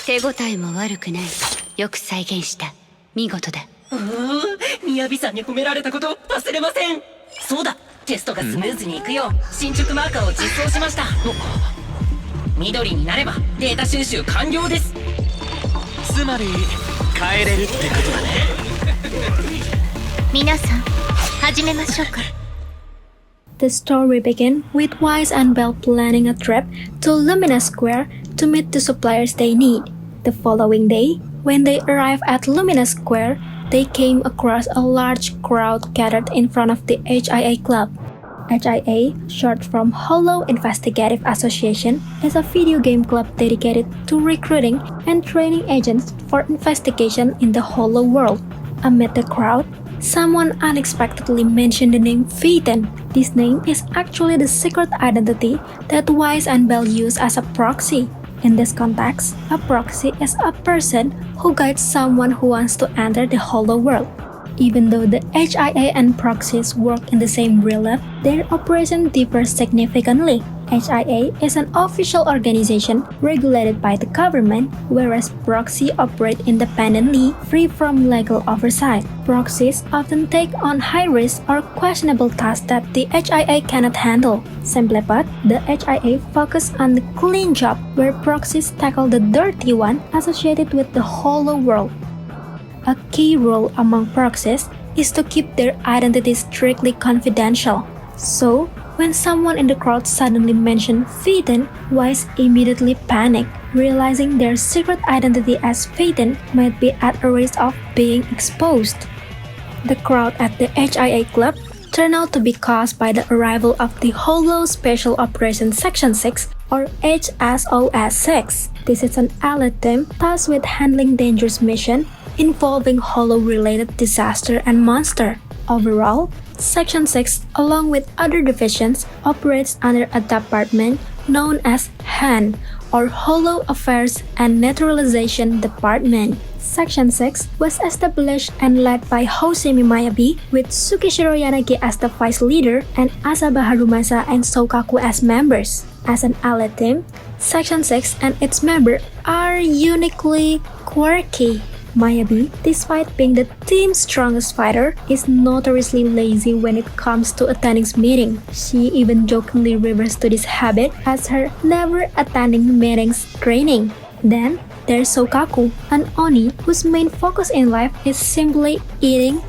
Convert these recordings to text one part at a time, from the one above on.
手応えも悪くない。よく再現した。見事だ。みやびさんに褒められたこと忘れません。そうだ、テストがスムーズにいくよう進捗マーカーを実装しました。緑になればデータ収集完了です。つまり帰れるってことだね。皆さん始めましょうか。 The story begins with Wise and Belle planning a trip to Luminous Square to meet the suppliers they need. The following day, when they arrived at Luminous Square, they came across a large crowd gathered in front of the HIA Club. HIA, short from Hollow Investigative Association, is a video game club dedicated to recruiting and training agents for investigation in the Hollow world. Amid the crowd, someone unexpectedly mentioned the name Phaeton. This name is actually the secret identity that Wise and Belle use as a proxy. In this context, a proxy is a person who guides someone who wants to enter the Hollow world. Even though the HIA and proxies work in the same real life, their operation differs significantly. HIA is an official organization regulated by the government, whereas proxies operate independently, free from legal oversight. Proxies often take on high-risk or questionable tasks that the HIA cannot handle. Simply put, the HIA focus on the clean job, where proxies tackle the dirty one associated with the Hollow world. A key rule among proxies is to keep their identities strictly confidential. So, when someone in the crowd suddenly mentioned Phaeton, Wise immediately panicked, realizing their secret identity as Phaeton might be at a risk of being exposed. The crowd at the HIA Club turned out to be caused by the arrival of the Hollow Special Operations Section 6 or HSOS-6. This is an elite team tasked with handling dangerous missions involving Hollow-related disaster and monster. Overall, Section 6, along with other divisions, operates under a department known as HAN, or Hollow Affairs and Naturalization Department. Section 6 was established and led by Hoshimi Miyabi, with Tsukishiro Yanagi as the vice leader and Asaba Harumasa and Soukaku as members. As an allied team, Section 6 and its members are uniquely quirky. Miyabi, despite being the team's strongest fighter, is notoriously lazy when it comes to attending meetings. She even jokingly refers to this habit as her never attending meetings training. Then, there's Soukaku, an Oni whose main focus in life is simply eating,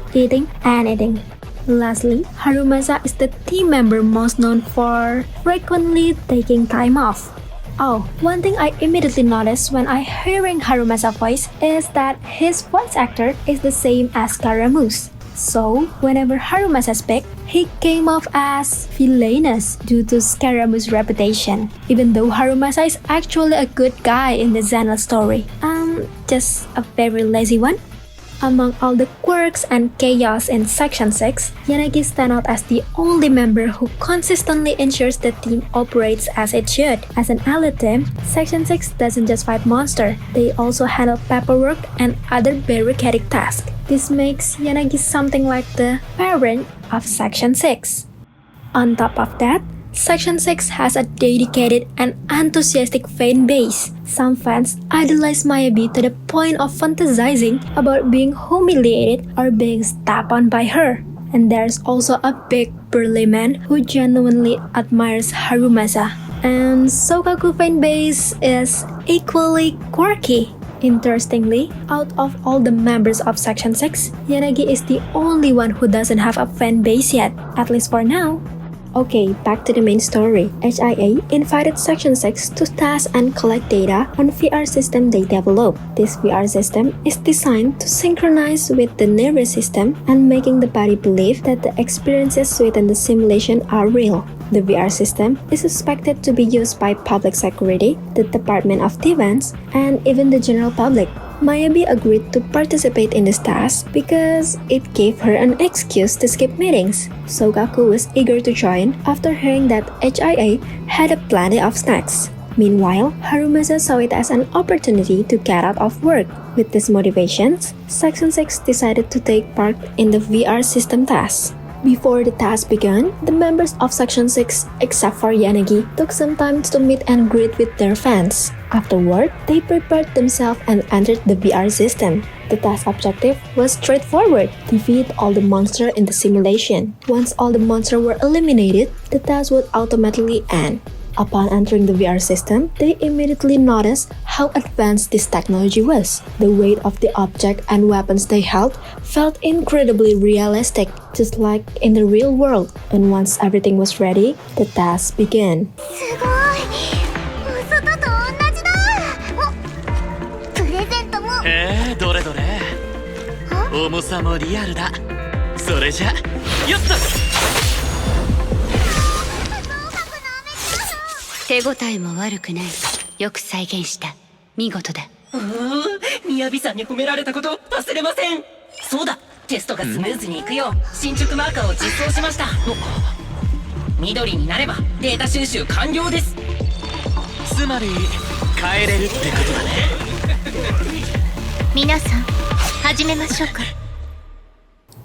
and eating. Lastly, Harumasa is the team member most known for frequently taking time off. Oh, one thing I immediately noticed when I hearing Harumasa's voice is that his voice actor is the same as Scaramuche. So, whenever Harumasa speaks, he came off as villainous due to Scaramuche's reputation, even though Harumasa is actually a good guy in the Zenless story. Just a very lazy one. Among all the quirks and chaos in Section 6, Yanagi stands out as the only member who consistently ensures the team operates as it should. As an allied team, Section 6 doesn't just fight monsters, they also handle paperwork and other bureaucratic tasks. This makes Yanagi something like the parent of Section 6. On top of that, Section 6 has a dedicated and enthusiastic fan base. Some fans idolize Miyabi to the point of fantasizing about being humiliated or being stepped on by her. And there's also a big burly man who genuinely admires Harumasa. And Soukaku fan base is equally quirky. Interestingly, out of all the members of Section 6, Yanagi is the only one who doesn't have a fan base yet, at least for now. Okay, back to the main story. HIA invited Section 6 to test and collect data on VR system they developed. This VR system is designed to synchronize with the nervous system and making the body believe that the experiences within the simulation are real. The VR system is suspected to be used by public security, the Department of Defense, and even the general public. Miyabi agreed to participate in this task because it gave her an excuse to skip meetings. Soukaku was eager to join after hearing that HIA had plenty of snacks. Meanwhile, Harumasa saw it as an opportunity to get out of work. With these motivations, Section 6 decided to take part in the VR system task. Before the task began, the members of Section 6, except for Yanagi, took some time to meet and greet with their fans. Afterward, they prepared themselves and entered the VR system. The task objective was straightforward: defeat all the monsters in the simulation. Once all the monsters were eliminated, the task would automatically end. Upon entering the VR system, they immediately noticed how advanced this technology was. The weight of the object and weapons they held felt incredibly realistic, just like in the real world. And once everything was ready, the task began. すごい外と同じだおプレゼントもどれどれ重さもリアルだそれじゃよっと手応えも悪くない。よく再現した。見事だ。みやびさんに褒められたこと忘れません。そうだ、テストがスムーズにいくよう進捗マーカーを実装しました。緑になればデータ収集完了です。つまり変えれるってことだね。皆さん始めましょうか。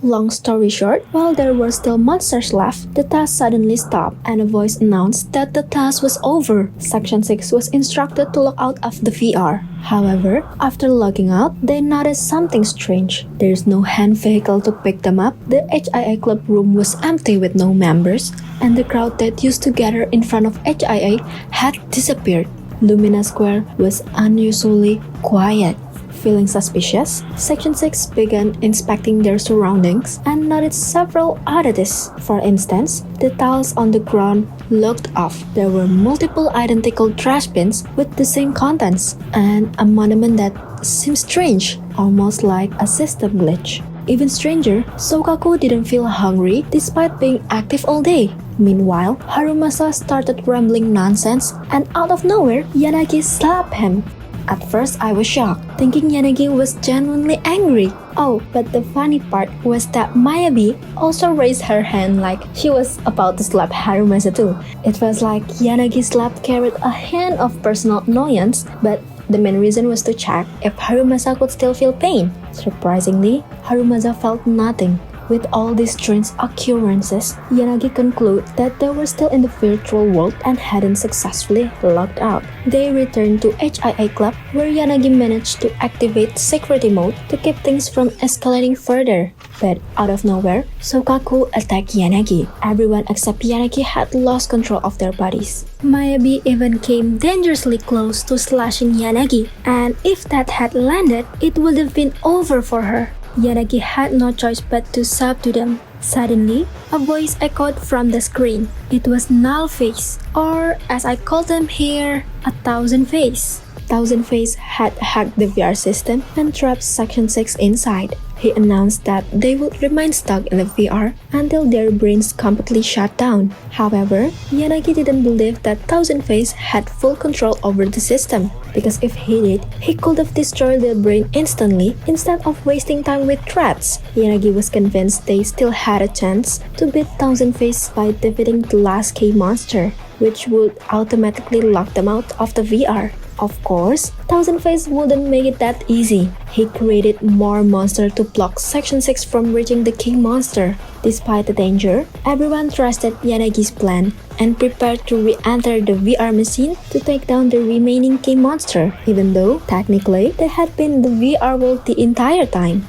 Long story short, while there were still monsters left, the task suddenly stopped and a voice announced that the task was over. Section 6 was instructed to log out of the VR. However, after logging out, they noticed something strange. There is no hand vehicle to pick them up, the HIA club room was empty with no members, and the crowd that used to gather in front of HIA had disappeared. Lumina Square was unusually quiet. Feeling suspicious, Section 6 began inspecting their surroundings and noticed several oddities. For instance, the tiles on the ground looked off. There were multiple identical trash bins with the same contents, and a monument that seemed strange, almost like a system glitch. Even stranger, Sokaku didn't feel hungry despite being active all day. Meanwhile, Harumasa started rambling nonsense, and out of nowhere, Yanagi slapped him. At first, I was shocked, thinking Yanagi was genuinely angry. Oh, but the funny part was that Mayabi also raised her hand like she was about to slap Harumasa too. It was like Yanagi's slap carried a hint of personal annoyance, but the main reason was to check if Harumasa could still feel pain. Surprisingly, Harumasa felt nothing. With all these strange occurrences, Yanagi concluded that they were still in the virtual world and hadn't successfully logged out. They returned to HIA Club, where Yanagi managed to activate security mode to keep things from escalating further. But out of nowhere, Sokaku attacked Yanagi. Everyone except Yanagi had lost control of their bodies. Mayabi even came dangerously close to slashing Yanagi, and if that had landed, it would have been over for her. Yanagi had no choice but to subdue them. Suddenly, a voice echoed from the screen. It was Nullface, or as I call them here, a Thousand Face. Thousand Face had hacked the VR system and trapped Section 6 inside. He announced that they would remain stuck in the VR until their brains completely shut down. However, Yanagi didn't believe that Thousand Face had full control over the system, because if he did, he could have destroyed their brain instantly instead of wasting time with threats. Yanagi was convinced they still had a chance to beat Thousand Face by defeating the last K monster, which would automatically lock them out of the VR. Of course, Thousand Face wouldn't make it that easy. He created more monsters to block Section 6 from reaching the king monster. Despite the danger, everyone trusted Yanagi's plan and prepared to re-enter the VR machine to take down the remaining king monster, even though technically they had been in the VR world the entire time.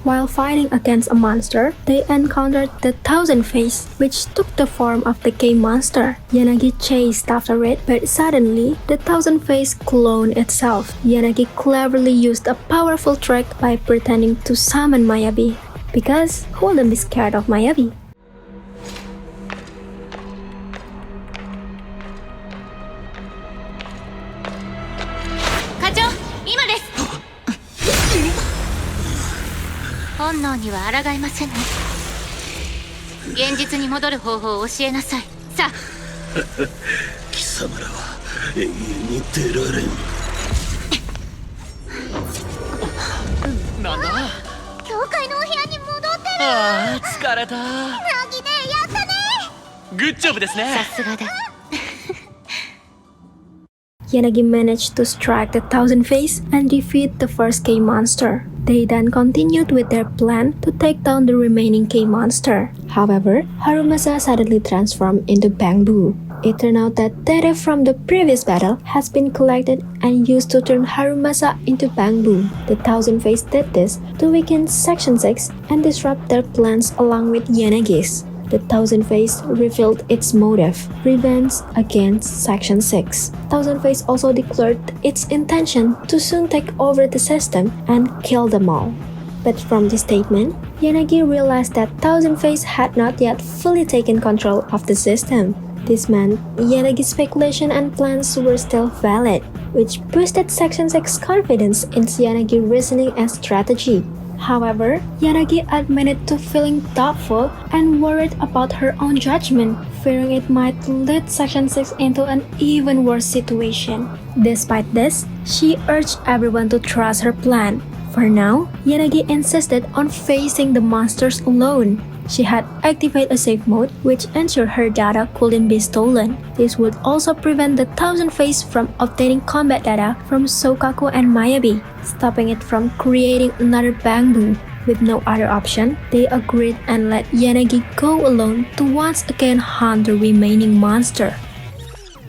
While fighting against a monster, they encountered the Thousand Face, which took the form of the K monster. Yanagi chased after it, but suddenly, the Thousand Face cloned itself. Yanagi cleverly used a powerful trick by pretending to summon Mayabi, because who wouldn't be scared of Mayabi? Kajo, 今です。本能には抗いませんね。現実に戻る方法を教えなさい。さあ。貴様らは永遠に出られん。なんだ教会のお部屋に戻ってる。ああ疲れた。ナギね、やったね。グッジョブですね。さすがだ。Yanagi managed to strike the Thousand Face and defeat the first K monster. They then continued with their plan to take down the remaining K-monster. However, Harumasa suddenly transformed into bamboo. It turned out that data from the previous battle has been collected and used to turn Harumasa into bamboo. The Thousand Face did this to weaken Section 6 and disrupt their plans along with Yanagi's. The Thousand Face revealed its motive: revenge against Section 6. Thousand Face also declared its intention to soon take over the system and kill them all. But from this statement, Yanagi realized that Thousand Face had not yet fully taken control of the system. This meant Yanagi's speculation and plans were still valid, which boosted Section 6's confidence in Yanagi's reasoning and strategy. However, Yanagi admitted to feeling doubtful and worried about her own judgment, fearing it might lead Section 6 into an even worse situation. Despite this, she urged everyone to trust her plan. For now, Yanagi insisted on facing the monsters alone. She had activated a safe mode, which ensured her data couldn't be stolen. This would also prevent the Thousand Face from obtaining combat data from Sokaku and Mayabi, stopping it from creating another bamboo. With no other option, they agreed and let Yanagi go alone to once again hunt the remaining monster.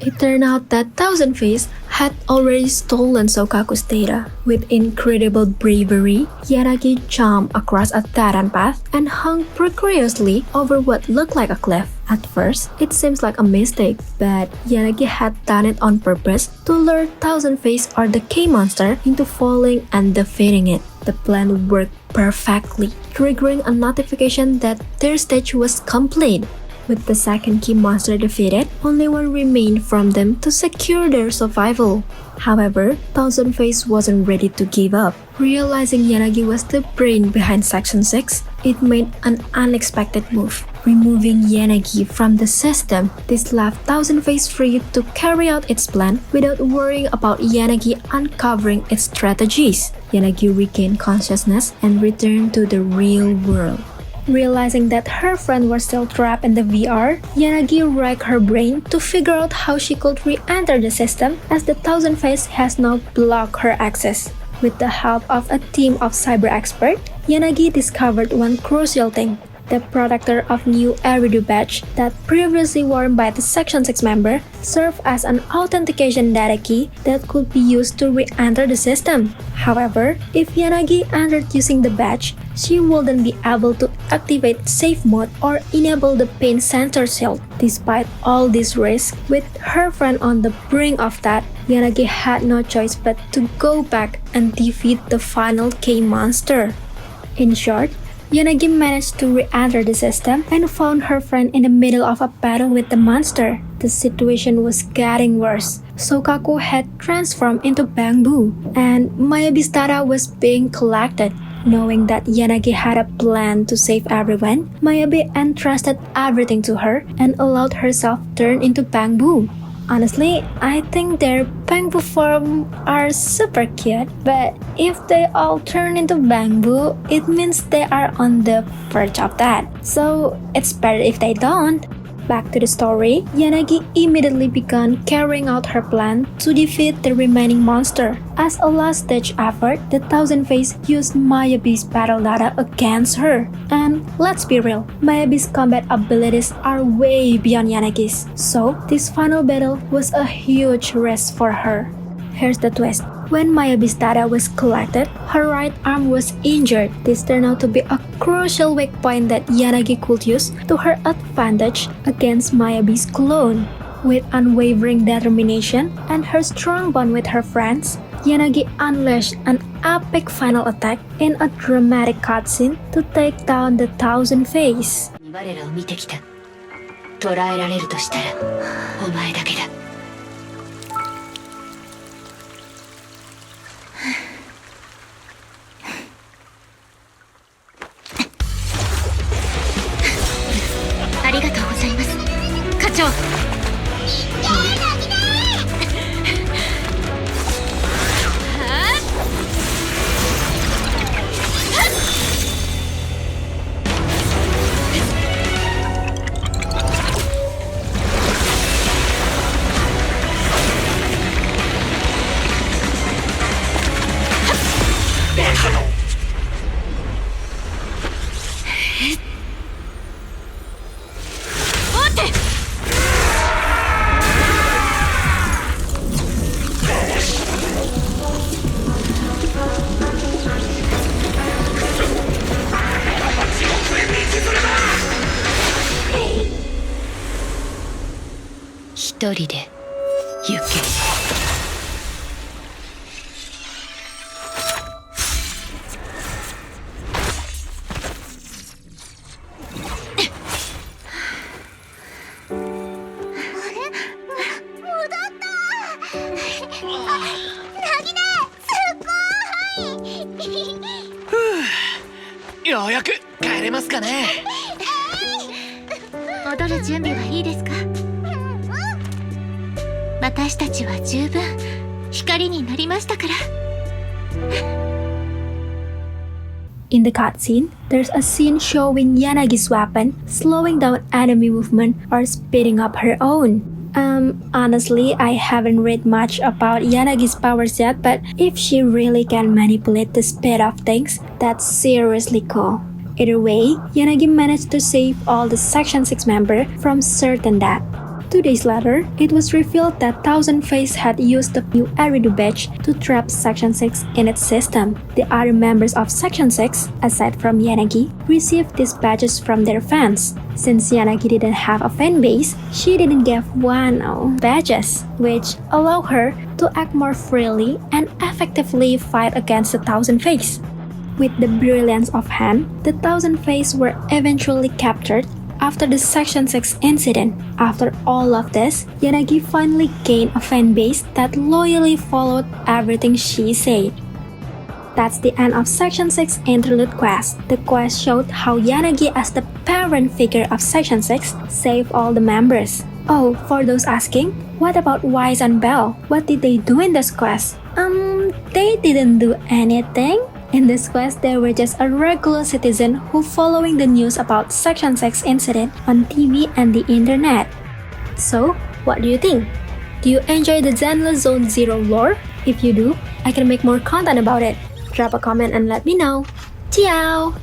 It turned out that Thousand Face had already stolen Sokaku's data. With incredible bravery, Yanagi jumped across a Taran path and hung precariously over what looked like a cliff. At first, it seems like a mistake, but Yanagi had done it on purpose to lure Thousand Face or the K-monster into falling and defeating it. The plan worked perfectly, triggering a notification that their stage was complete. With the second key monster defeated, only one remained from them to secure their survival. However, Thousand Face wasn't ready to give up. Realizing Yanagi was the brain behind Section 6, it made an unexpected move, removing Yanagi from the system. This left Thousand Face free to carry out its plan without worrying about Yanagi uncovering its strategies. Yanagi regained consciousness and returned to the real world. Realizing that her friend was still trapped in the VR, Yanagi racked her brain to figure out how she could re-enter the system, as the Thousand Face has now blocked her access. With the help of a team of cyber experts, Yanagi discovered one crucial thing: the protector of new Eridu badge that previously worn by the Section 6 member served as an authentication data key that could be used to re-enter the system. However, if Yanagi entered using the badge, she wouldn't be able to activate safe mode or enable the pain sensor shield. Despite all this risk, with her friend on the brink of that, Yanagi had no choice but to go back and defeat the final K-monster. In short, Yanagi managed to re-enter the system and found her friend in the middle of a battle with the monster. The situation was getting worse. Sokaku had transformed into bamboo, and Mayabi's data was being collected. Knowing that Yanagi had a plan to save everyone, Mayabi entrusted everything to her and allowed herself turn into bamboo. Honestly, I think their bamboo form are super cute, but if they all turn into bamboo, it means they are on the verge of that. So it's better if they don't. Back to the story, Yanagi immediately began carrying out her plan to defeat the remaining monster. As a last-ditch effort, the Thousand Face used Mayabi's battle data against her. And let's be real, Mayabi's combat abilities are way beyond Yanagi's, so this final battle was a huge risk for her. Here's the twist. When Mayabi's data was collected, her right arm was injured. This turned out to be a crucial weak point that Yanagi could use to her advantage against Mayabi's clone. With unwavering determination and her strong bond with her friends, Yanagi unleashed an epic final attack in a dramatic cutscene to take down the Thousand Face. 我らを見てきた。捕らえられるとしたらお前だけだ。ありがとうございます課長。一人で行け。ようやく帰れますかね。戻る準備はいいですか？私たちは十分光になりましたから。In the cutscene, there's a scene showing Yanagi's weapon slowing down enemy movement or speeding up her own. Honestly, I haven't read much about Yanagi's powers yet, but if she really can manipulate the speed of things, that's seriously cool. Either way, Yanagi managed to save all the Section 6 members from certain death. 2 days later, it was revealed that Thousand Face had used the new Eridu badge to trap Section 6 in its system. The other members of Section 6, aside from Yanagi, received these badges from their fans. Since Yanagi didn't have a fan base, she didn't give one badges, which allow her to act more freely and effectively fight against the Thousand Face. With the brilliance of hand, the Thousand Face were eventually captured after the Section 6 incident. After all of this, Yanagi finally gained a fan base that loyally followed everything she said. That's the end of Section 6 Interlude Quest. The quest showed how Yanagi as the parent figure of Section 6 saved all the members. Oh, for those asking, what about Wise and Bell? What did they do in this quest? They didn't do anything. In this quest, they were just a regular citizen who following the news about Section 6 incident on TV and the internet. So, what do you think? Do you enjoy the Zenless Zone Zero lore? If you do, I can make more content about it. Drop a comment and let me know. Ciao!